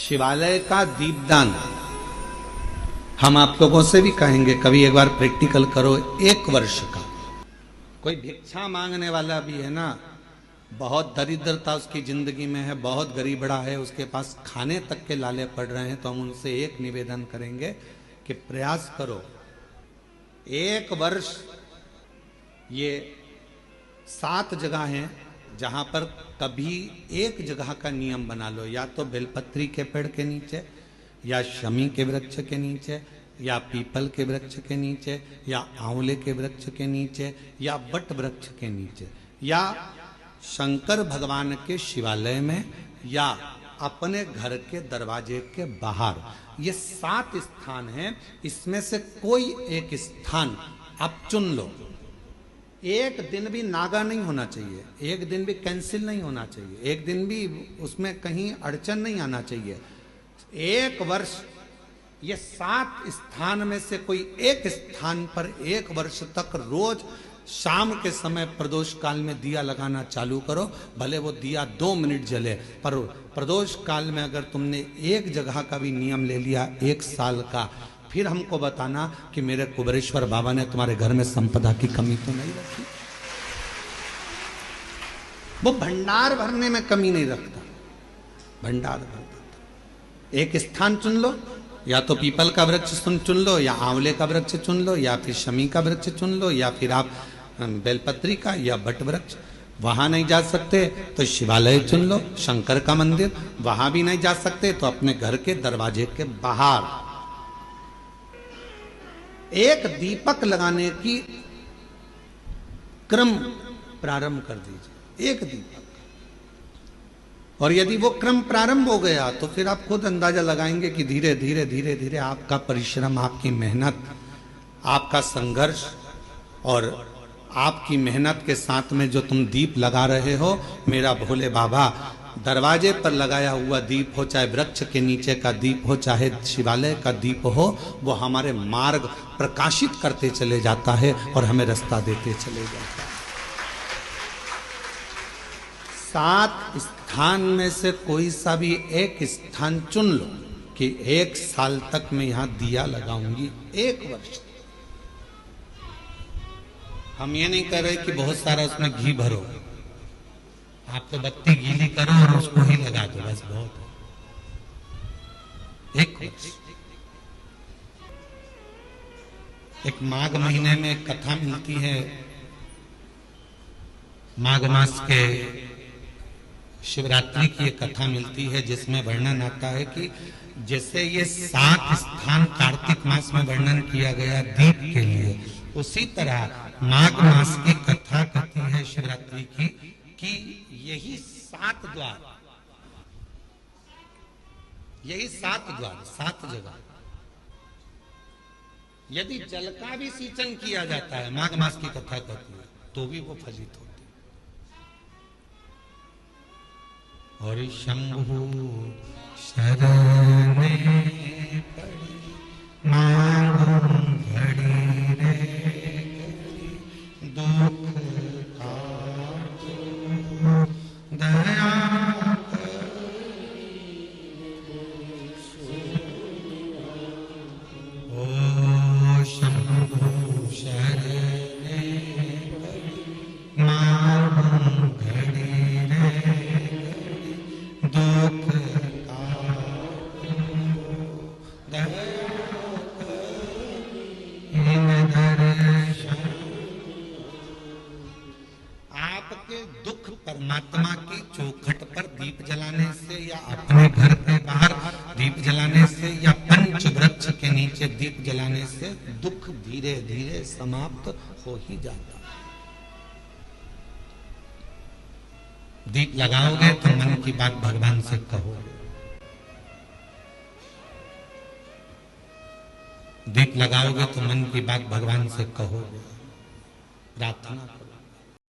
शिवालय का दीपदान हम आप लोगों से भी कहेंगे, कभी एक बार प्रैक्टिकल करो। 1 वर्ष का कोई भिक्षा मांगने वाला भी है ना, बहुत दरिद्रता उसकी जिंदगी में है, बहुत गरीबड़ा है, उसके पास खाने तक के लाले पड़ रहे हैं, तो हम उनसे एक निवेदन करेंगे कि प्रयास करो 1 वर्ष। ये 7 जगह हैं जहां पर कभी एक जगह का नियम बना लो, या तो बेलपत्री के पेड़ के नीचे, या शमी के वृक्ष के नीचे, या पीपल के वृक्ष के नीचे, या आंवले के वृक्ष के नीचे, या वट वृक्ष के नीचे, या शंकर भगवान के शिवालय में, या अपने घर के दरवाजे के बाहर। ये 7 स्थान हैं, इसमें से कोई एक स्थान आप चुन लो। एक दिन भी नागा नहीं होना चाहिए, एक दिन भी कैंसिल नहीं होना चाहिए, एक दिन भी उसमें कहीं अड़चन नहीं आना चाहिए। 1 वर्ष ये 7 स्थान में से कोई एक स्थान पर 1 वर्ष तक रोज शाम के समय प्रदोष काल में दिया लगाना चालू करो। भले वो दिया 2 मिनट जले, पर प्रदोष काल में अगर तुमने एक जगह का भी नियम ले लिया 1 साल का, फिर हमको बताना कि मेरे कुबेरेश्वर बाबा ने तुम्हारे घर में संपदा की कमी तो नहीं रखी। वो भंडार भरने में कमी नहीं रखता, भंडार भरता। एक स्थान चुन लो, या तो पीपल का वृक्ष चुन लो, या आंवले का वृक्ष चुन लो, या फिर शमी का वृक्ष चुन लो, या फिर आप बेलपत्री का या बट वृक्ष। वहां नहीं जा सकते तो शिवालय चुन लो, शंकर का मंदिर। वहां भी नहीं जा सकते तो अपने घर के दरवाजे के बाहर एक दीपक लगाने की क्रम प्रारंभ कर दीजिए, एक दीपक। और यदि वो क्रम प्रारंभ हो गया तो फिर आप खुद अंदाजा लगाएंगे कि धीरे धीरे धीरे धीरे आपका परिश्रम, आपकी मेहनत, आपका संघर्ष और आपकी मेहनत के साथ में जो तुम दीप लगा रहे हो, मेरा भोले बाबा दरवाजे पर लगाया हुआ दीप हो, चाहे वृक्ष के नीचे का दीप हो, चाहे शिवालय का दीप हो, वो हमारे मार्ग प्रकाशित करते चले जाता है और हमें रास्ता देते चले जाता है। 7 स्थान में से कोई सा भी एक स्थान चुन लो कि 1 साल तक मैं यहां दिया लगाऊंगी, 1 वर्ष। हम ये नहीं कह रहे कि बहुत सारा उसमें घी भरो, आप तो बत्ती गीली करो और उसको ही लगा दो, बस बहुत है। 1 वर्ष। एक माघ महीने में एक कथा मिलती है, माघ मास के शिवरात्रि की एक कथा मिलती है, जिसमें वर्णन आता है कि जैसे ये 7 स्थान कार्तिक मास में वर्णन किया गया दीप के लिए, उसी तरह माघ मास की कथा कहती है शिवरात्रि की कि यही 7 द्वार, यही 7 द्वार, 7 जगह, यदि जल का भी सिंचन किया जाता है, माघ मास की कथा कहती है, तो भी वो फलित होती है। और शंभु शरण पड़ी मांगो घड़ी रे दुख दया ओ शंभु शरण मांगो घड़ी रे दुख परमात्मा की चौखट पर दीप जलाने से, या अपने घर के बाहर दीप जलाने से, या पंच वृक्ष के नीचे दीप जलाने से दुख धीरे धीरे समाप्त हो ही जाता है। दीप लगाओगे तो मन की बात भगवान से कहोगे, दीप लगाओगे तो मन की बात भगवान से कहोगे, प्रार्थना करो।